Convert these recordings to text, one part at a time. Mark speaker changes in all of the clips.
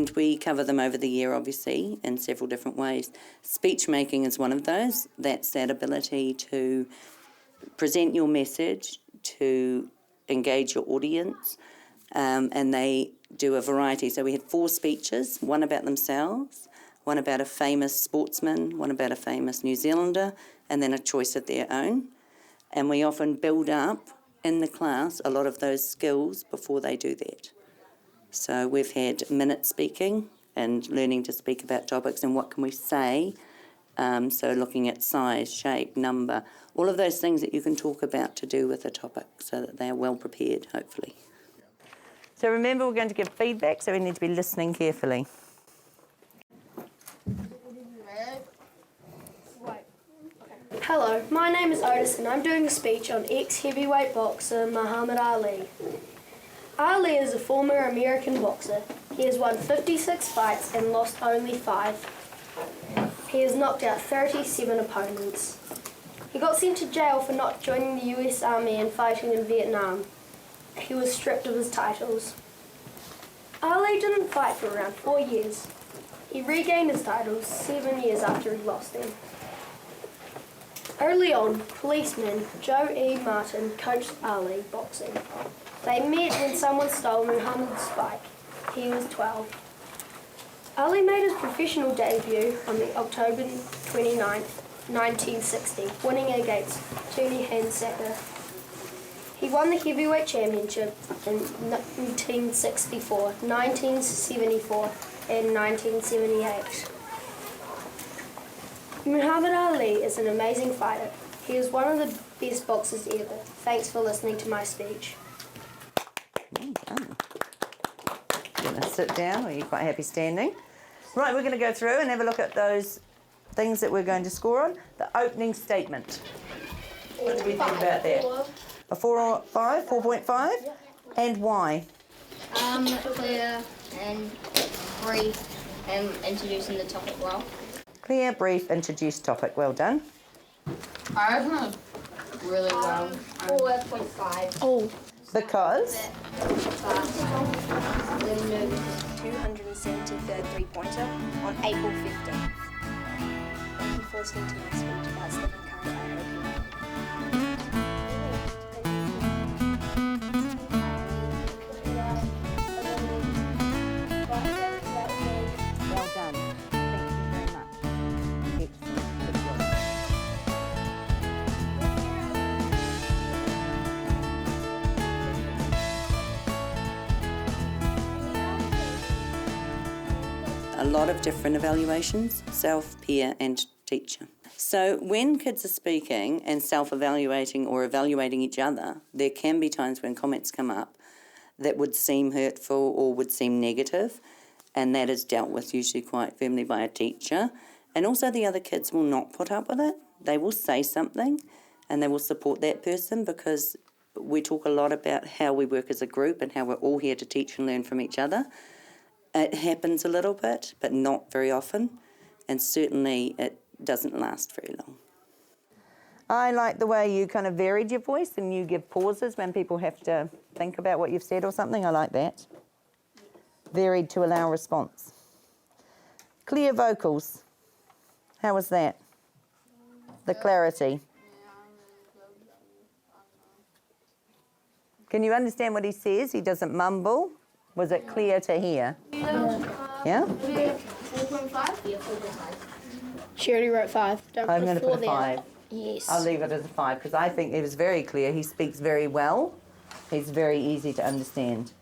Speaker 1: and we cover them over the year, obviously, in several different ways. Speech making is one of those. That's that ability to present your message, to engage your audience, and they do a variety. So we had 4 speeches, one about themselves, one about a famous sportsman, one about a famous New Zealander, and then a choice of their own. And we often build up in the class a lot of those skills before they do that. So we've had minute speaking and learning to speak about topics and what can we say. So looking at size, shape, number, all of those things that you can talk about to do with a topic so that they are well prepared, hopefully. So remember, we're going to give feedback, so we need to be listening carefully.
Speaker 2: Hello, my name is Otis and I'm doing a speech on ex-heavyweight boxer Muhammad Ali. Ali is a former American boxer. He has won 56 fights and lost only 5. He has knocked out 37 opponents. He got sent to jail for not joining the US Army and fighting in Vietnam. He was stripped of his titles. Ali didn't fight for around 4 years. He regained his titles 7 years after he lost them. Early on, policeman Joe E. Martin coached Ali boxing. They met when someone stole Muhammad's bike. He was 12. Ali made his professional debut on October 29th, 1960, winning against Tony Hansacker. He won the heavyweight championship in 1964, 1974 and 1978. Muhammad Ali is an amazing fighter. He is one of the best boxers ever. Thanks for listening to my speech.
Speaker 1: Well done. You're going to sit down, or are you quite happy standing? Right, we're going to go through and have a look at those things that we're going to score on. The opening statement. What do we think about that? A 4 or 5? 4.5? And why?
Speaker 3: Clear and brief and introducing the topic well.
Speaker 1: Clear, brief, introduced topic. Well done.
Speaker 3: I reckon it was really well. 4.5.
Speaker 2: Oh.
Speaker 1: Because?
Speaker 4: 273rd three-pointer on April 15th. Thank you for listening to my speech about Stephen Curry. I hope you like
Speaker 1: it. Well done. Thank you very much. Excellent. Good work. A lot of different evaluations, self, peer and teacher. So when kids are speaking and self-evaluating or evaluating each other, there can be times when comments come up that would seem hurtful or would seem negative, and that is dealt with usually quite firmly by a teacher. And also the other kids will not put up with it. They will say something and they will support that person, because we talk a lot about how we work as a group and how we're all here to teach and learn from each other. It happens a little bit, but not very often, and certainly it doesn't last very long. I like the way you kind of varied your voice and you give pauses when people have to think about what you've said or something. I like that. Varied to allow response. Clear vocals. How was that? The clarity. Can you understand what he says? He doesn't mumble. Was it clear to hear? Yeah?
Speaker 3: 4.5? Yeah, 4.5.
Speaker 2: She already wrote 5. Don't
Speaker 1: I'm
Speaker 2: put
Speaker 1: going
Speaker 2: a
Speaker 1: to
Speaker 2: 4
Speaker 1: put a
Speaker 2: there.
Speaker 1: 5.
Speaker 2: Yes.
Speaker 1: I'll leave it as a 5 because I think it was very clear. He speaks very well. He's very easy to understand.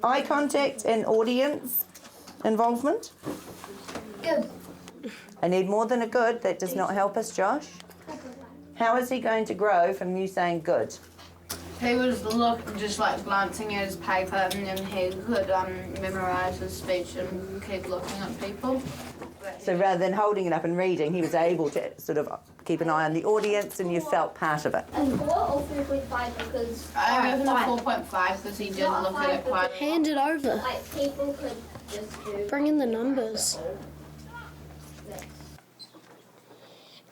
Speaker 1: Eye contact and audience involvement.
Speaker 3: Good.
Speaker 1: I need more than a good. That does not help us, Josh. How is he going to grow from you saying good?
Speaker 5: He was just like glancing at his paper, and then he could memorise his speech and keep looking at people.
Speaker 1: So rather than holding it up and reading, he was able to sort of keep an eye on the audience and you felt part of it.
Speaker 3: And 4 or 3.5 because...
Speaker 5: I reckon a 4.5 because he did look at it quite...
Speaker 2: Hand it over.
Speaker 3: Like people could just do...
Speaker 2: Bring in the numbers.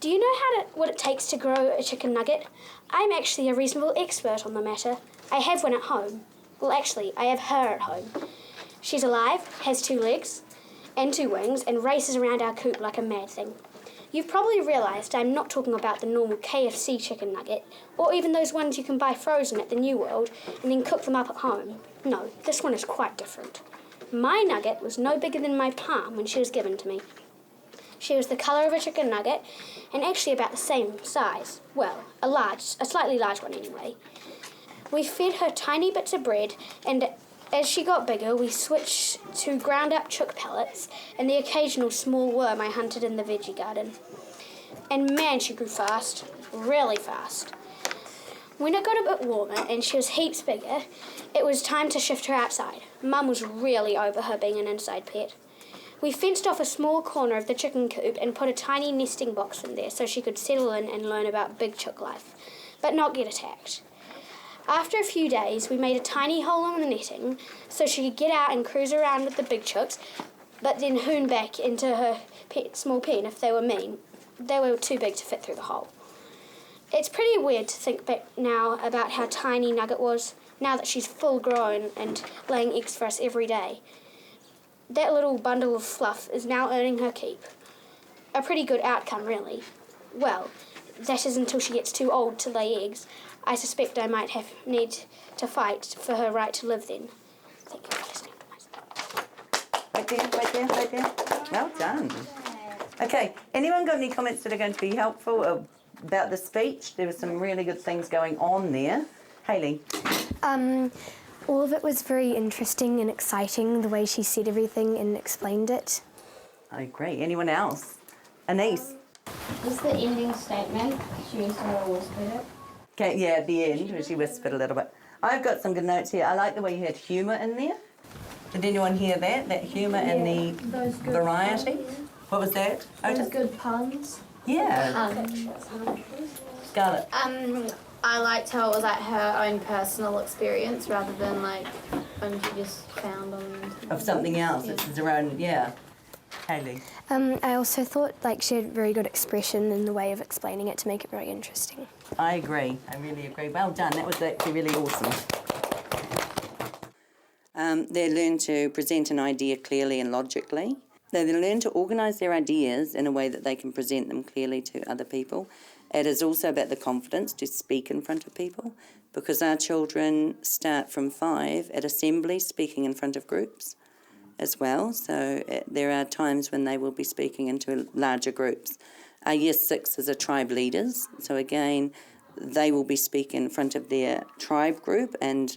Speaker 6: Do you know what it takes to grow a chicken nugget? I'm actually a reasonable expert on the matter. I have one at home. Well, actually, I have her at home. She's alive, has 2 legs and 2 wings, and races around our coop like a mad thing. You've probably realised I'm not talking about the normal KFC chicken nugget, or even those ones you can buy frozen at the New World and then cook them up at home. No, this one is quite different. My nugget was no bigger than my palm when she was given to me. She was the colour of a chicken nugget and actually about the same size. Well, a slightly large one anyway. We fed her tiny bits of bread, and as she got bigger, we switched to ground-up chook pellets and the occasional small worm I hunted in the veggie garden. And man, she grew fast, really fast. When it got a bit warmer and she was heaps bigger, it was time to shift her outside. Mum was really over her being an inside pet. We fenced off a small corner of the chicken coop and put a tiny nesting box in there so she could settle in and learn about big chook life, but not get attacked. After a few days, we made a tiny hole in the netting so she could get out and cruise around with the big chooks, but then hoon back into her small pen if they were mean. They were too big to fit through the hole. It's pretty weird to think back now about how tiny Nugget was, now that she's full grown and laying eggs for us every day. That little bundle of fluff is now earning her keep. A pretty good outcome, really. Well, that is until she gets too old to lay eggs. I suspect I might need to fight for her right to live then. Thank you for listening to my story.
Speaker 1: Right there. Well done. Okay, anyone got any comments that are going to be helpful about the speech? There were some really good things going on there. Hayley?
Speaker 7: All of it was very interesting and exciting, the way she said everything and explained it.
Speaker 1: I agree. Anyone else? Anise?
Speaker 3: Is the ending statement, she used to whisper it?
Speaker 1: Okay, yeah, at the end, where she whispered a little bit. I've got some good notes here. I like the way you had humour in there. Did anyone hear that? That humour and the variety?
Speaker 2: Puns.
Speaker 1: What was that?
Speaker 2: Those good puns.
Speaker 1: Yeah. Scarlett?
Speaker 5: I liked how it was like her own personal experience rather than like when she just found on the internet.
Speaker 1: Of something else. It's her own, yeah. Hayley?
Speaker 7: I also thought she had very good expression in the way of explaining it to make it very interesting.
Speaker 1: I agree. I really agree. Well done. That was actually really awesome. They learn to present an idea clearly and logically. They learn to organise their ideas in a way that they can present them clearly to other people. It is also about the confidence to speak in front of people, because our children start from 5 at assembly speaking in front of groups as well. So there are times when they will be speaking into larger groups. Our Year 6 are tribe leaders. So again, they will be speaking in front of their tribe group and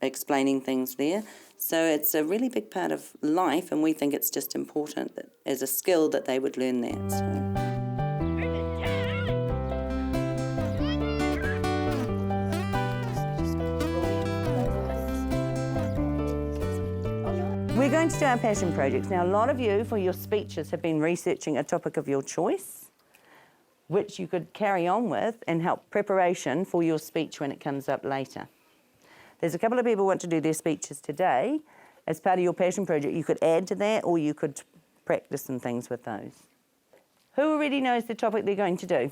Speaker 1: explaining things there. So it's a really big part of life, and we think it's just important that as a skill that they would learn that. So. We're going to do our passion projects. Now, a lot of you, for your speeches, have been researching a topic of your choice, which you could carry on with and help preparation for your speech when it comes up later. There's a couple of people who want to do their speeches today. As part of your passion project, you could add to that, or you could practice some things with those. Who already knows the topic they're going to do?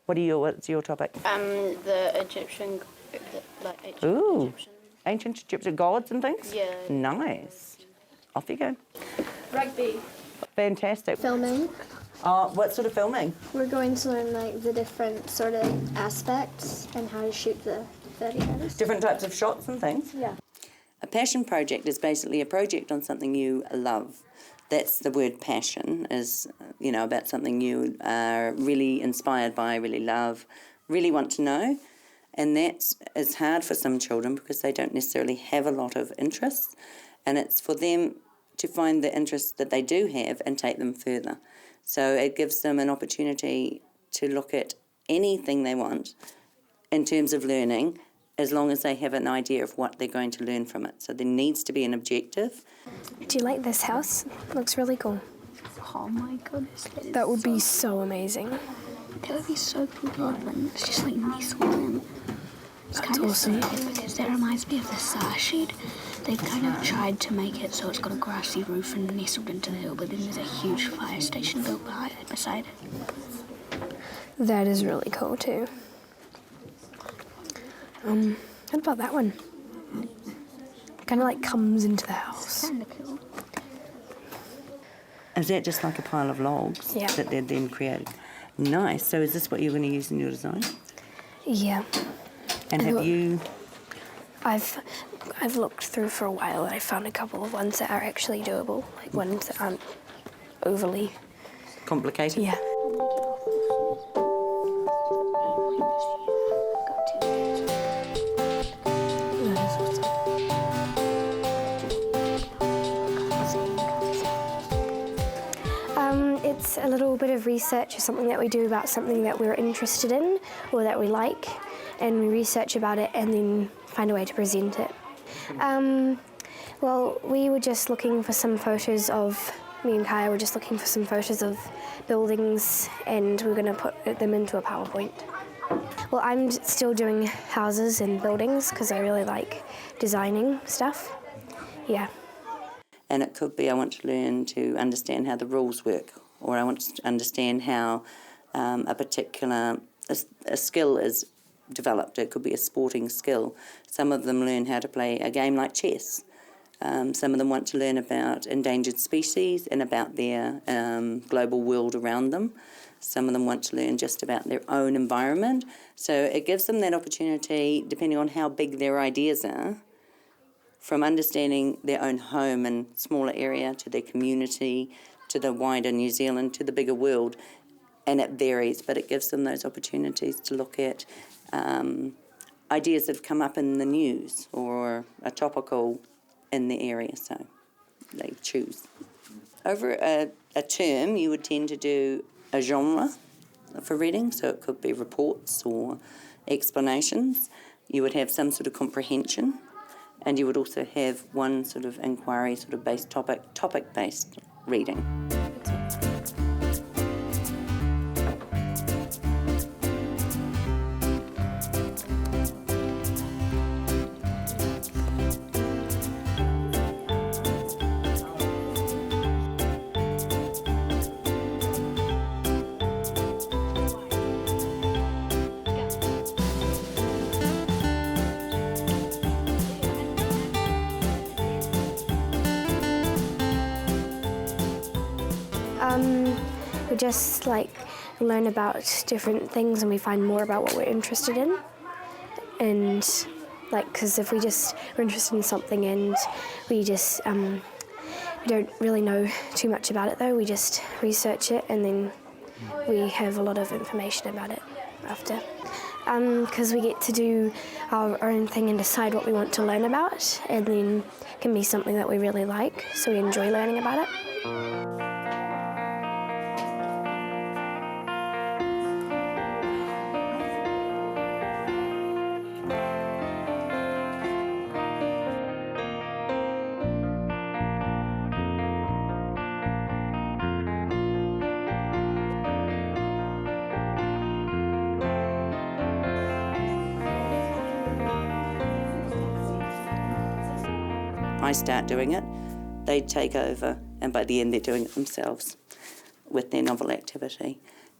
Speaker 1: What's your topic?
Speaker 5: The Egyptian, ancient
Speaker 1: Ooh.
Speaker 5: Egyptian.
Speaker 1: Ancient Egyptian gods and things?
Speaker 5: Yeah.
Speaker 1: Nice. Off you go.
Speaker 2: Rugby.
Speaker 1: Fantastic.
Speaker 7: Filming.
Speaker 1: What sort of filming?
Speaker 7: We're going to learn the different sort of aspects and how to shoot the videos.
Speaker 1: Different types of shots and things?
Speaker 7: Yeah.
Speaker 1: A passion project is basically a project on something you love. That's the word passion, is, about something you are really inspired by, really love, really want to know. And that is hard for some children because they don't necessarily have a lot of interests. And it's for them to find the interests that they do have and take them further. So it gives them an opportunity to look at anything they want in terms of learning, as long as they have an idea of what they're going to learn from it. So there needs to be an objective.
Speaker 7: Do you like this house? Looks really cool.
Speaker 4: Oh my goodness.
Speaker 7: That would be so amazing.
Speaker 4: That would be so cool to live in. It's just like nestled in. It's
Speaker 7: That's
Speaker 4: kind of
Speaker 7: awesome.
Speaker 4: sad because that reminds me of the Sar shed. They've kind of tried to make it so it's got a grassy roof and nestled into the hill, but then there's a huge fire station built beside it.
Speaker 7: That is really cool too. What about that one? kind of like comes into the house.
Speaker 4: Kind of cool.
Speaker 1: Is that just like a pile of logs
Speaker 7: Yeah.
Speaker 1: that they're then creating? Nice. So is this what you're going to use in your design?
Speaker 7: Yeah.
Speaker 1: And have you...
Speaker 7: I've looked through for a while and I found a couple of ones that are actually doable, like ones that aren't overly...
Speaker 1: complicated?
Speaker 7: Yeah. It's a little bit of research or something that we do about something that we're interested in or that we like, and we research about it and then find a way to present it. Well, we were just looking for some photos of, me and Kaya were just looking for some photos of buildings, and we're going to put them into a PowerPoint. Well, I'm still doing houses and buildings because I really like designing stuff. Yeah.
Speaker 1: And it could be I want to learn to understand how the rules work, or I want to understand how a particular a skill is developed. It could be a sporting skill. Some of them learn how to play a game like chess. Some of them want to learn about endangered species and about their global world around them. Some of them want to learn just about their own environment. So it gives them that opportunity, depending on how big their ideas are, from understanding their own home and smaller area to their community, to the wider New Zealand, to the bigger world. And it varies, but it gives them those opportunities to look at ideas that have come up in the news or are topical in the area, so they choose. Over a term, you would tend to do a genre for reading, so it could be reports or explanations. You would have some sort of comprehension, and you would also have one sort of inquiry, sort of based topic-based reading.
Speaker 7: We just learn about different things and we find more about what we're interested in. And because if we're interested in something and we just we don't really know too much about it though, we just research it and then we have a lot of information about it after. Because we get to do our own thing and decide what we want to learn about, and then it can be something that we really like, so we enjoy learning about it.
Speaker 1: I start doing it, they take over, and by the end they're doing it themselves with their novel activity.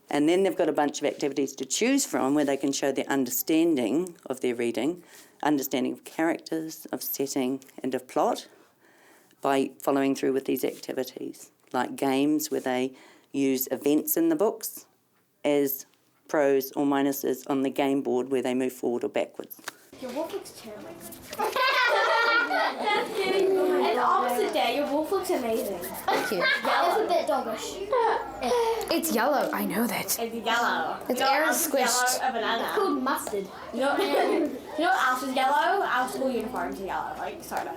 Speaker 1: And then they've got a bunch of activities to choose from where they can show their understanding of their reading, understanding of characters, of setting and of plot by following through with these activities, like games where they use events in the books as pros or minuses on the game board where they move forward or backwards.
Speaker 6: Your wolf looks terrible. And the opposite day, your wolf looks amazing.
Speaker 7: Thank you.
Speaker 6: It's a bit doggish.
Speaker 7: It's yellow, I know that.
Speaker 3: It's yellow.
Speaker 7: Its air is squished.
Speaker 3: Yellow, a banana.
Speaker 6: It's called mustard.
Speaker 3: You know what else is yellow? Our school uniforms are yellow, sort of.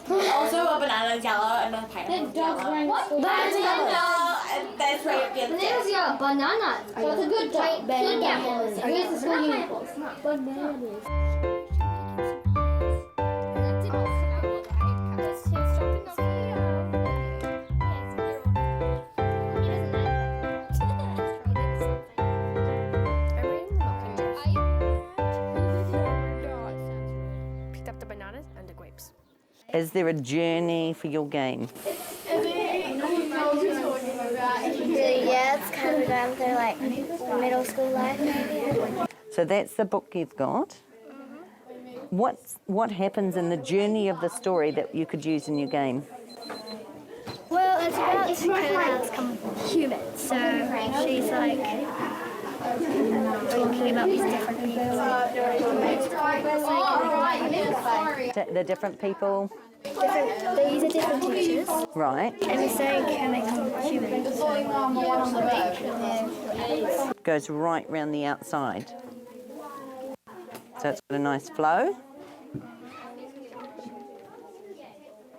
Speaker 3: But also, a banana is yellow and a pineapple is yellow.
Speaker 6: What?
Speaker 3: That's yellow, and that's right up the other
Speaker 6: There's your banana. So it's a good white banana. Where's the school uniform?
Speaker 7: Bananas. Picked up the bananas and the grapes.
Speaker 1: Is there a journey for your game?
Speaker 8: Yeah, it's kind of going through middle school life maybe.
Speaker 1: So that's the book you've got. What happens in the journey of the story that you could use in your game?
Speaker 9: Well, it's about two girls become humans, so she's like talking about these different people.
Speaker 1: The different people?
Speaker 9: These are different teachers.
Speaker 1: Right.
Speaker 9: And we're saying, can they become humans?
Speaker 1: Goes right round the outside. So it's got a nice flow.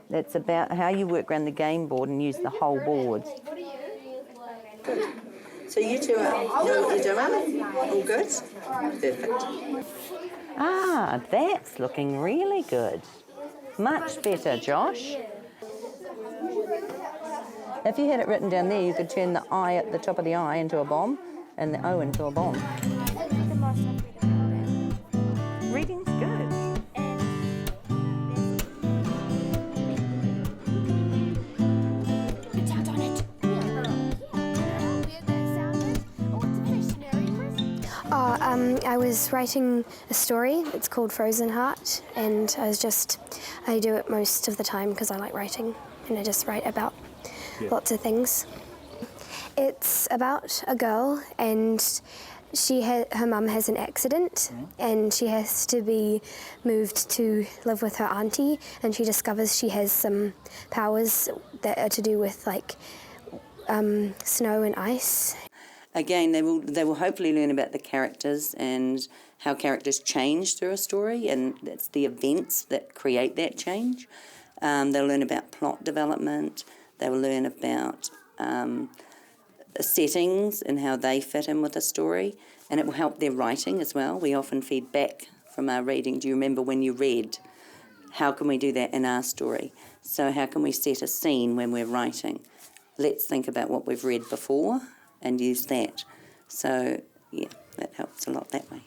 Speaker 1: It's about how you work around the game board and use the whole board.
Speaker 10: Good. So you two know what you're doing? All good? Perfect.
Speaker 1: Ah, that's looking really good. Much better, Josh. If you had it written down there, you could turn the I at the top of the I into a bomb and the O into a bomb. Reading's good.
Speaker 7: I was writing a story. It's called Frozen Heart, and I do it most of the time because I like writing, and I just write about lots of things. It's about a girl, and her mum has an accident, and she has to be moved to live with her auntie, and she discovers she has some powers that are to do with like snow and ice.
Speaker 1: Again, they will hopefully learn about the characters and how characters change through a story, and it's the events that create that change. They'll learn about plot development. They will learn about settings and how they fit in with the story, and it will help their writing as well. We often feed back from our reading. Do you remember when you read? How can we do that in our story? So how can we set a scene when we're writing? Let's think about what we've read before and use that. So, yeah, that helps a lot that way.